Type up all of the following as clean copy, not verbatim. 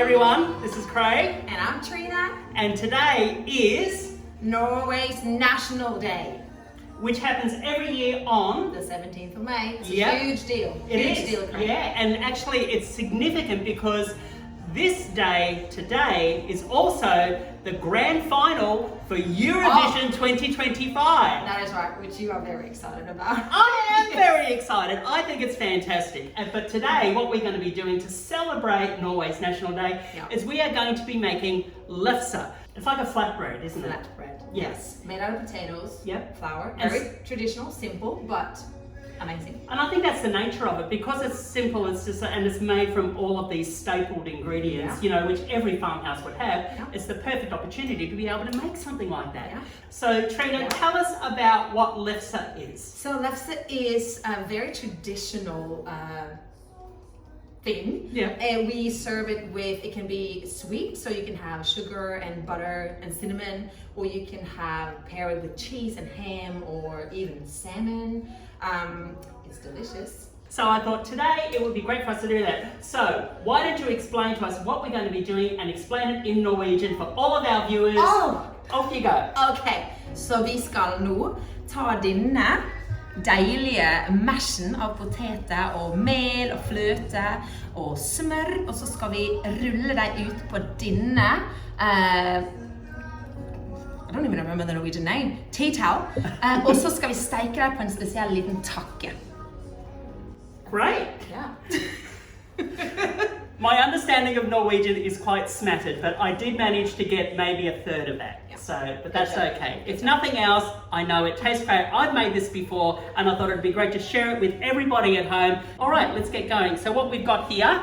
everyone, this is Craig. And I'm Trine. And today is Norway's National Day, which happens every year on the 17th of May. It's Yep. a huge deal. It Huge is. deal, Craig. Yeah, and actually it's significant because this day today is also the grand final for Eurovision 2025. That is right, which you are very excited about. I am very excited. I think it's fantastic. But today, what we're going to be doing to celebrate Norway's National Day is we are going to be making LEFSE. It's like a flatbread, isn't it? Flatbread. Yes. Made out of potatoes, Yep. flour. And Very traditional, simple, but amazing. And I think that's the nature of it because it's simple. It's just and it's made from all of these stapled ingredients, which every farmhouse would have. Yeah. It's the perfect opportunity to be able to make something like that. Yeah. So Trina, tell us about what LEFSE is. So LEFSE is a very traditional thing. Yeah. And we serve it with, it can be sweet, so you can have sugar and butter and cinnamon, or you can pair it with cheese and ham or even salmon. It's delicious. So I thought today it would be great for us to do that. So why don't you explain to us what we're going to be doing and explain it in Norwegian for all of our viewers. Off you go. Ok, så vi skal nå ta denne deilige mashen av poteter og mel og fløte og smør, og så skal vi rulle dem ut på denne I don't even remember the Norwegian name, tea towel, og så skal vi steike dem på en spesiell liten takke. Great. Yeah. My understanding of Norwegian is quite smattered, but I did manage to get maybe a third of that. Yeah. So, but that's okay. If nothing else, I know it tastes great. I've made this before and I thought it'd be great to share it with everybody at home. All right, let's get going. So what we've got here,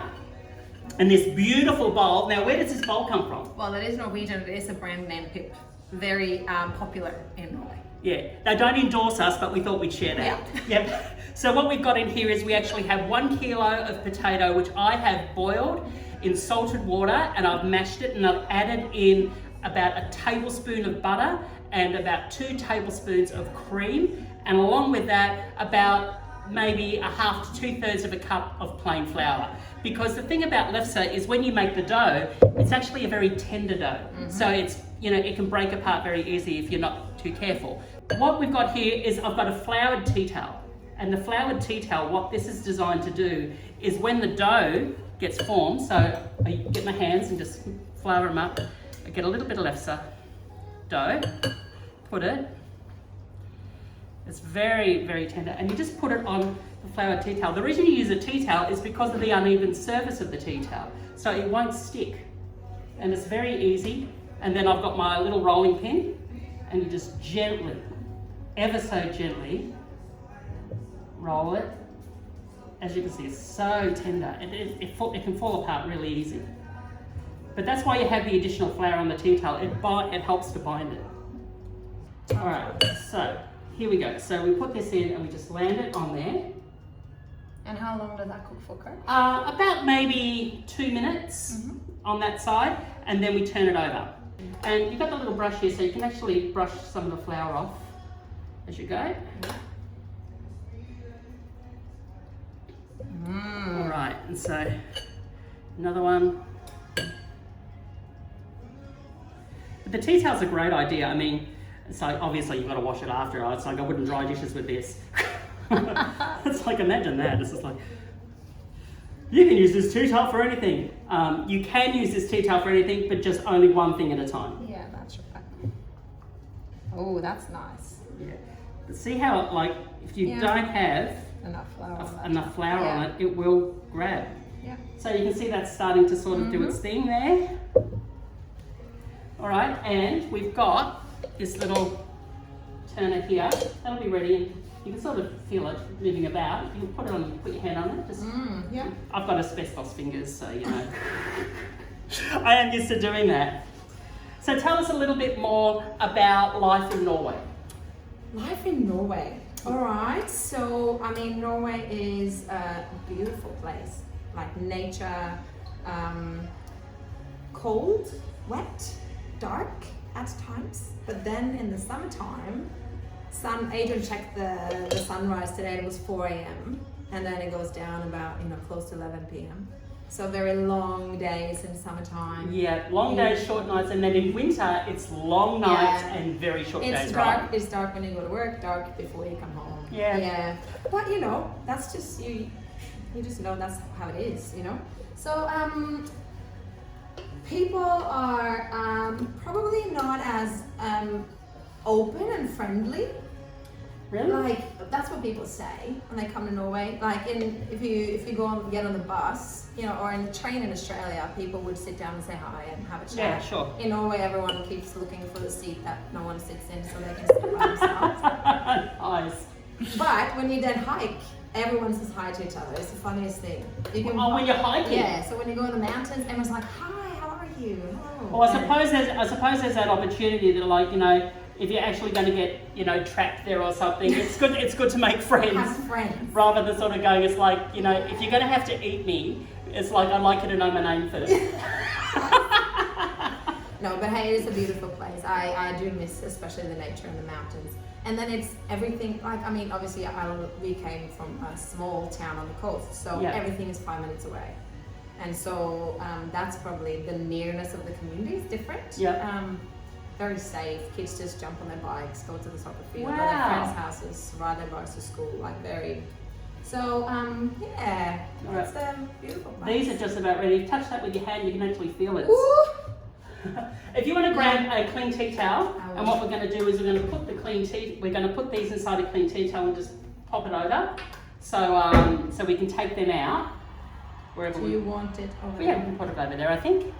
and this beautiful bowl. Now, where does this bowl come from? Well, it is Norwegian, it is a brand name Pip. Very popular in Norway. Yeah, they don't endorse us, but we thought we'd share that. Yeah. Yep. So what we've got in here is we actually have 1 kilo of potato, which I have boiled in salted water, and I've mashed it, and I've added in about a tablespoon of butter and about 2 tablespoons of cream, and along with that, about maybe a half to 2/3 of a cup of plain flour. Because the thing about LEFSE is when you make the dough, it's actually a very tender dough. So it's, it can break apart very easy if you're not too careful. What we've got here is I've got a floured tea towel. And the floured tea towel, what this is designed to do is when the dough gets formed, so I get my hands and just flour them up, I get a little bit of LEFSE dough, put it, it's very, very tender, and you just put it on the floured tea towel. The reason you use a tea towel is because of the uneven surface of the tea towel, so it won't stick, and it's very easy. And then I've got my little rolling pin, and you just gently, ever so gently, roll it. As you can see, it's so tender. It can fall apart really easy. But that's why you have the additional flour on the tea towel. It helps to bind it. All right, so here we go. So we put this in and we just land it on there. And how long does that cook for, Craig? About maybe 2 minutes on that side, and then we turn it over. And you've got the little brush here, so you can actually brush some of the flour off as you go. All right, and so another one. But the tea towel's a great idea. I mean, so obviously you've got to wash it after. It's like I wouldn't dry dishes with this. It's like, imagine that. It's just like, you can use this tea towel for anything. You can use this tea towel for anything, but just only one thing at a time. Yeah, that's right. Oh, that's nice. Yeah. But see how, like, if you don't have enough flour on it, it will grab. Yeah. So you can see that's starting to sort of do its thing there. All right, and we've got this little turner here. That'll be ready. You can sort of feel it moving about. You can put it on, put your hand on it. Just, I've got asbestos fingers, so I am used to doing that. So tell us a little bit more about life in Norway. Life in Norway. All right, so I mean, Norway is a beautiful place, like nature, cold, wet, dark at times, but then in the summertime, Adrian checked the sunrise today, it was 4 a.m. and then it goes down about, close to 11 p.m. So very long days in summertime. Yeah, long days, short nights, and then in winter it's long nights and very short days. Dark. Right? It's dark when you go to work, dark before you come home. Yeah. Yeah. But you know, that's just you. You just know that's how it is. You know. So people are probably not as open and friendly. Really? Like that's what people say when they come to Norway. Like if you go and get on the bus, you know, or in the train in Australia, people would sit down and say hi and have a chat. Yeah, sure. In Norway, everyone keeps looking for the seat that no one sits in, so they can sit by themselves. Nice. But when you then hike, everyone says hi to each other. It's the funniest thing. You can when you're hiking? Yeah. So when you go in the mountains, everyone's like, "Hi, how are you?" Hello. Well, I suppose there's that opportunity that, like, you know, if you're actually going to get, you know, trapped there or something, it's good to make friends. Have friends. Rather than sort of going, it's like, you know, if you're going to have to eat me, it's like, I'd like you to know my name first. No, but hey, it is a beautiful place. I do miss especially the nature and the mountains. And then it's everything, like, I mean, obviously we came from a small town on the coast, so everything is 5 minutes away. And so that's probably the nearness of the community is different. Yeah. Very safe. Kids just jump on their bikes, go to the soccer field, Wow. go to their friends' houses, ride their bikes to school, like very. So yeah, it's a beautiful place. These are just about ready. If you touch that with your hand, you can actually feel it. Ooh. If you want to grab a clean tea towel, and what we're going to do is we're going to put we're going to put these inside a clean tea towel and just pop it over, so we can take them out wherever. Do you want it over Yeah, we can put it over there, I think.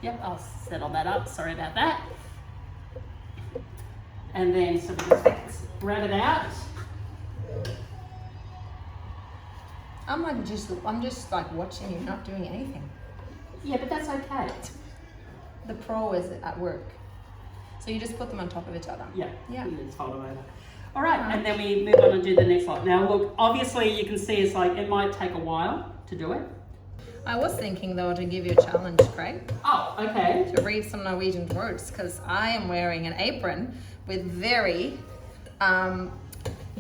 Yep, I'll settle that up. Sorry about that. And then so we just grab it out. I'm just like watching you, not doing anything. Yeah, but that's okay. The pro is at work. So you just put them on top of each other. Yeah. Yeah. And then just fold them over. All right, and then we move on and do the next lot. Now, look, obviously you can see it's like it might take a while to do it. I was thinking though to give you a challenge, Craig. Oh, okay. To read some Norwegian words because I am wearing an apron with very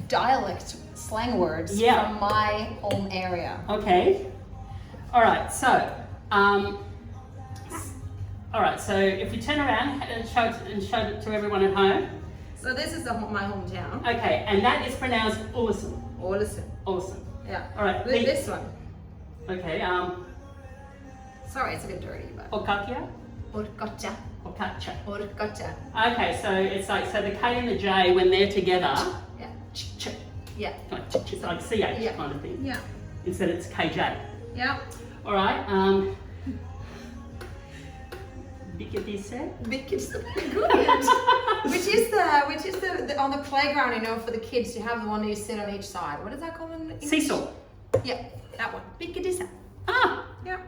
dialect slang words from my home area. Okay. All right. So, so if you turn around and show it to everyone at home. So this is my hometown. Okay, and that is pronounced Ålesund. Ålesund. Ålesund. Yeah. All right. This one. Okay. Sorry, it's a bit dirty, but. Orkakia. Orkacha. Orkacha. Orkacha. Okay, so it's like the K and the J when they're together. Yeah. Ch. Yeah. Like CH kind of thing. Yeah. Instead it's KJ. Yeah. All right. Bikkadisse. Good. Which is the on the playground, you know, for the kids to have the one you sit on each side. What is that called in English? Seesaw. Yeah, that one. Bikkadisse. Ah. Yeah.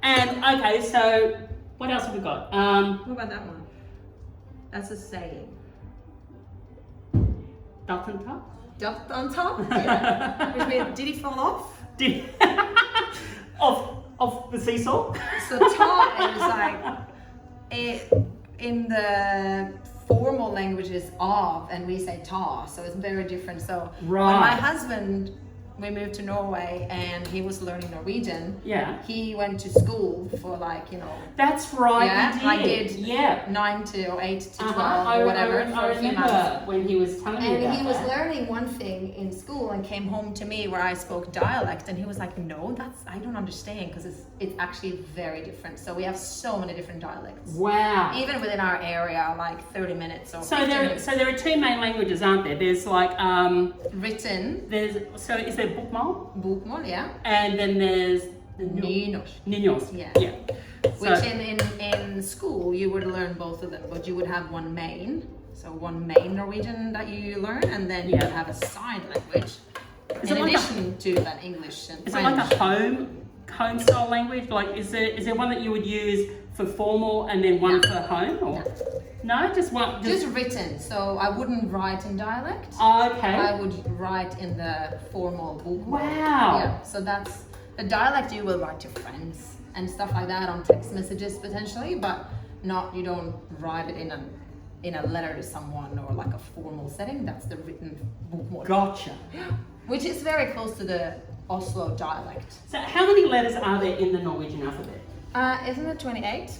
And okay, so what else have we got? What about that one? That's a saying. Daltanta. Duck on top? Yeah. Which means, did he fall off? Of the seesaw? So top is like, in the formal languages of, and we say ta, so it's very different. So when my husband, we moved to Norway and he was learning Norwegian. Yeah. He went to school for like, you know. That's right. Yeah, I did. Yeah. 9 to or 8 to 12 or whatever. I remember when he was telling me about And he was that. learning one thing in school and came home to me where I spoke dialect, and he was like, "No, I don't understand because it's actually very different." So we have so many different dialects. Wow. Even within our area, like 30 minutes or 50 minutes. So there are two main languages, aren't there? There's like written. Is there bokmål? Bokmål, yeah. And then there's Nynorsk. Nynorsk. Yeah. Yeah. Which in school you would learn both of them, but you would have one main Norwegian that you learn, and then you would have a side language in addition to that English and French. Is it like a home style language? Like is there one that you would use for formal and then one for home? Or no, just one. Just written. So I wouldn't write in dialect. Okay. I would write in the formal bokmål. Wow. Yeah. So that's the dialect you will write to friends and stuff like that on text messages potentially, but you don't write it in a letter to someone or like a formal setting. That's the written bokmål. Gotcha. Which is very close to the Oslo dialect. So how many letters are there in the Norwegian alphabet? Isn't it 28?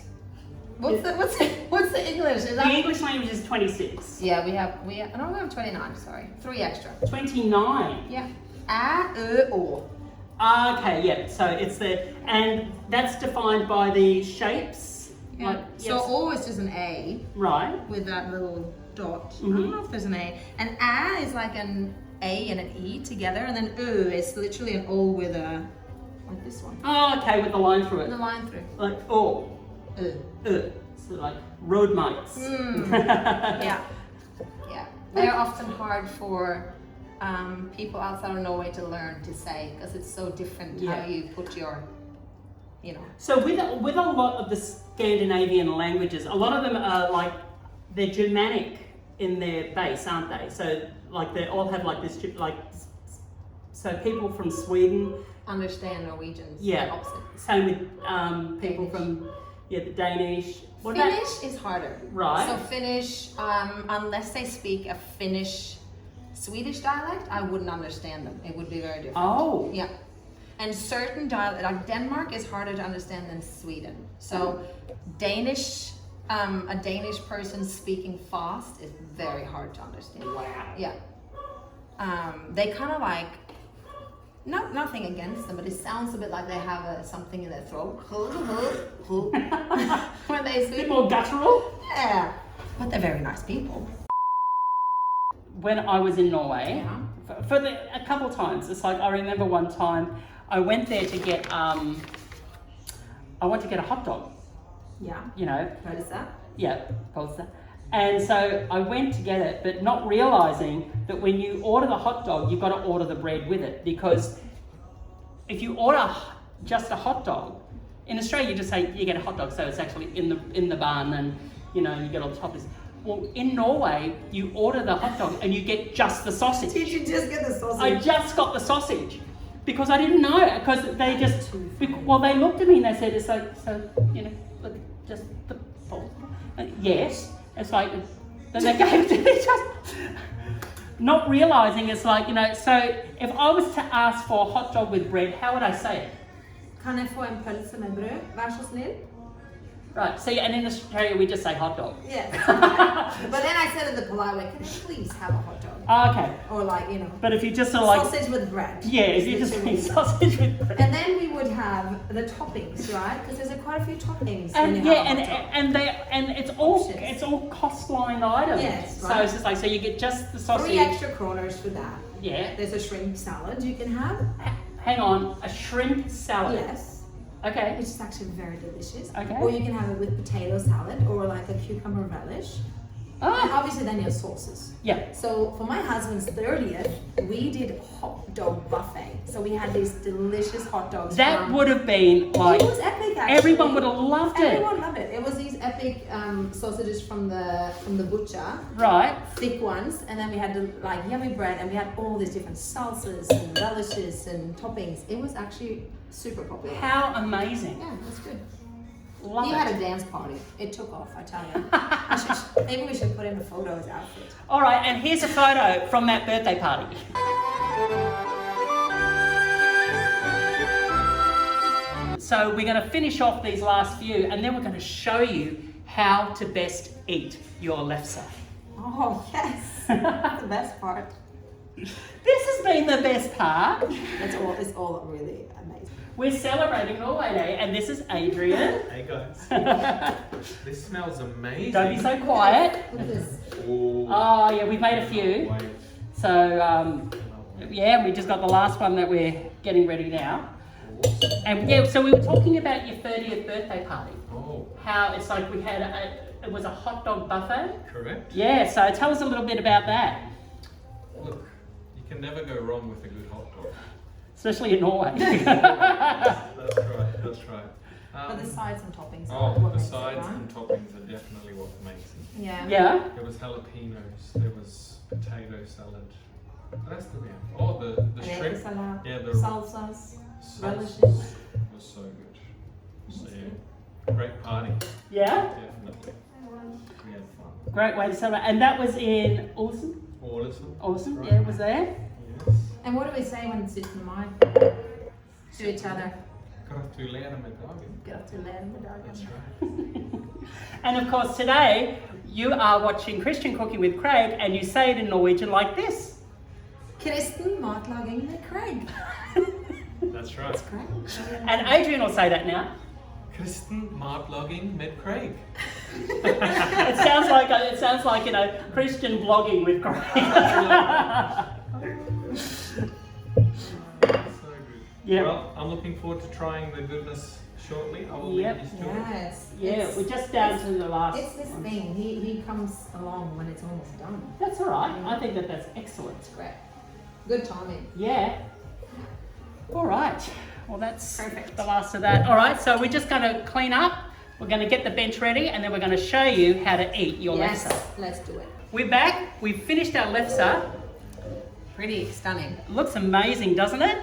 What's the English? Is The that... English language is 26. Yeah, we have 29. Sorry, 3 extra. 29. Yeah. A, O. Okay, yeah. So it's and that's defined by the shapes. Yeah. Like, So yes. O is just an A Right. with that little dot. I Mhm. don't know if there's an A. And A is like an A and an E together, and then Ö is literally an O with a, like this one. Oh, okay, with the line through The it. line through. Like, oh, Ö. so like road mates. Yeah. Yeah. They're often hard for people outside of Norway to learn to say, because it's so different Yeah. how you put your, you know. So with a lot of the Scandinavian languages, a lot of them are like, they're Germanic in their base, aren't they? So like they all have like this, like, so people from Sweden, Understand Norwegians. yeah, The opposite. same with people Danish. from, the Danish. What about- Finnish is harder. Right. So Finnish, unless they speak a Finnish Swedish dialect, I wouldn't understand them. It would be very different. Oh. Yeah. And certain dialect, like Denmark is harder to understand than Sweden. So Danish, a Danish person speaking fast is very hard to understand. Wow. Yeah. They kind of like, nothing against them, but it sounds a bit like they have something in their throat. When they A speak. bit more guttural. Yeah. But they're very nice people. When I was in Norway, Yeah. for a couple times, it's like I remember one time I went there to get I went to get a hot dog. Yeah. You know, Pølse. yeah, pølse. And so I went to get it, but not realizing that when you order the hot dog, you've got to order the bread with it, because if you order just a hot dog, in Australia you just say you get a hot dog, so it's actually in the bun, and you get all the toppings. Well, in Norway, you order the hot dog and you get just the sausage. Did you just get the sausage? I just got the sausage because I didn't know, because they just, well, they looked at me and they said, it's like, so, look, just the, yes. It's like, then they gave it to me, just not realizing it's like, so if I was to ask for a hot dog with bread, how would I say it? Kan jeg få en pølse med brød? Vær så snill. Right, so and in Australia we just say hot dog. Yes. But then I said in the polite way, can I please have a hot dog? Okay. Or like, But if you just sort of like, sausage with bread. yeah, if you just Literally. say sausage with bread. And then we would have the toppings, right? Because there's quite a few toppings. when And you yeah, have a hot dog. and it's all Options. cost line items. Yes, So right. it's just like, so you get just the sausage. 3 extra kroners for that. Yeah. There's a shrimp salad you can have. Hang on, a shrimp salad. Yes. Okay. Which is actually very delicious. Okay. Or you can have it with potato salad or like a cucumber relish. And Ah. obviously then you have sauces. Yeah. So for my husband's 30th, we did hot dog buffet. So we had these delicious hot dogs. That would have been like, it was epic actually. everyone would have loved it. Everyone loved it. It was these epic sausages from the butcher, Right. thick ones, and then we had the like yummy bread, and we had all these different salsas and relishes and toppings. It was actually super popular. How amazing. Yeah, it was good. Love He it. had a dance party. It took off, I tell you. Maybe we should put in a photo of his outfit. All right, and here's a photo from that birthday party. So we're going to finish off these last few, and then we're going to show you how to best eat your LEFSE. Oh, yes. That's the best part. This has been the best part. It's all really amazing. We're celebrating Norway Day, and this is Adrian. Hey guys. This smells amazing. Don't be so quiet. Look at this. Oh, Oh yeah, we've made a few. wait. So yeah, we just got the last one that we're getting ready now. Awesome. And yeah, so we were talking about your 30th birthday party. Oh, How it's like we had it was a hot dog buffet. correct. Yeah, so tell us a little bit about that, Look, you can never go wrong with a good hot dog. especially in Norway. That's right, that's right. But the sides and toppings are Oh, what the makes it, sides right? and toppings are definitely what makes it. Yeah. Yeah. There was jalapenos, there was potato salad. What else did we have? Oh, the shrimp. Salad, Yeah, the salsas, sauce relishes. was so good. So yeah, great party, Yeah. definitely. We had fun. Great way to celebrate. And that was in Awesome. Awesome. Awesome. Right. Yeah, it was there. Yes. And what do we say when Susan and I to each other? Gratulerer med dagen. Gratulerer med dagen. That's right. And of course today you are watching Christian Cooking with Craig and you say it in Norwegian like this. Kristen matlaging med Craig. That's right. Great. And Adrian will say that now. Kristen matlaging med Craig. It sounds like Christian blogging with Craig. So good. Yeah. Well, I'm looking forward to trying the goodness shortly. I will leave Yep. you to it. Yes. Yeah, we're just down to the last. It's this thing. He comes along when it's almost done. That's all right. I think that's excellent. It's great. Good timing. Yeah. All right. Well, that's Perfect. the last of that. All right. So we're just going to clean up. We're going to get the bench ready, and then we're going to show you how to eat your Yes, lefse. let's do it. We're back. We've finished our lefse. Pretty stunning. Looks amazing, doesn't it?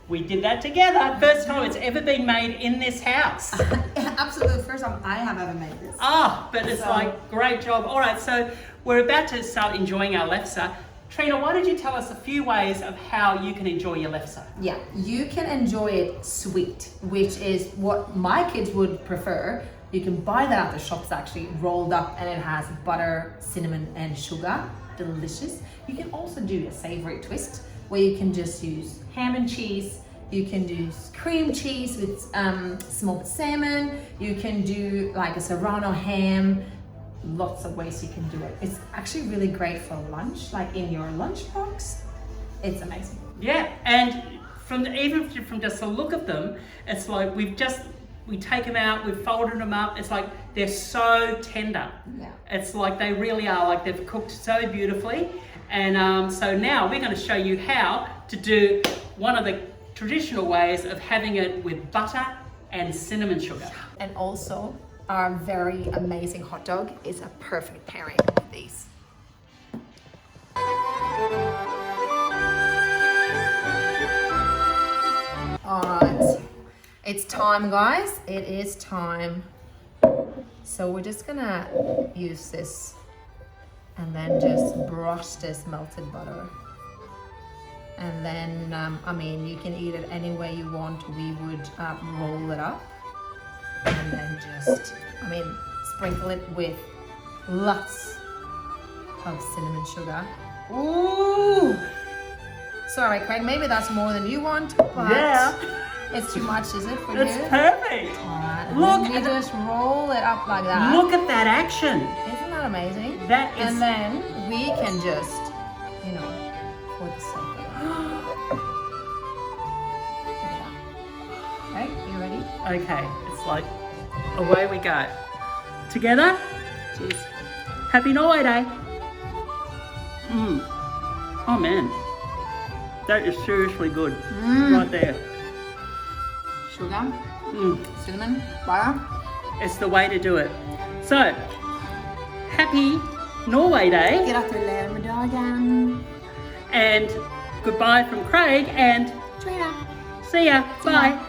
We did that together. First time it's ever been made in this house. Absolutely, first time I have ever made this. But it's like, great job. All right, so we're about to start enjoying our lefse. Trina, why don't you tell us a few ways of how you can enjoy your lefse? Yeah, you can enjoy it sweet, which is what my kids would prefer. You can buy that at the shops actually, rolled up, and it has butter, cinnamon, and sugar. Delicious. You can also do a savory twist where you can just use ham and cheese. You can do cream cheese with smoked salmon. You can do like a serrano ham. Lots of ways you can do it. It's actually really great for lunch, like in your lunchbox. It's amazing. Yeah, and even from just the look of them, it's like we take them out, we've folded them up. It's like they're so tender. Yeah. It's like they really are, like they've cooked so beautifully. And so now we're going to show you how to do one of the traditional ways of having it with butter and cinnamon sugar. And also, our very amazing hot dog is a perfect pairing with these. Alright, it's time, guys. It is time. So we're just gonna use this and then just brush this melted butter. And then, I mean, you can eat it any way you want. We would roll it up and then just, I mean, sprinkle it with lots of cinnamon sugar. Ooh! Sorry, Craig, maybe that's more than you want, but Yeah. it's too much, is it, for It's you? perfect. Alright, and Look then we at just roll it up like that. Look at that action. Isn't that amazing? That is. And then we can just, you know, for the sake of it. Look at that. Right, you ready? Okay, it's like, away we go. Together? Cheers. Happy Norway Day. Oh man, that is seriously good. Right there. Sugar, cinnamon, butter. It's the way to do it. So, happy Norway Day. Gratulerer med dagen. And goodbye from Craig and Trina. see ya. Bye.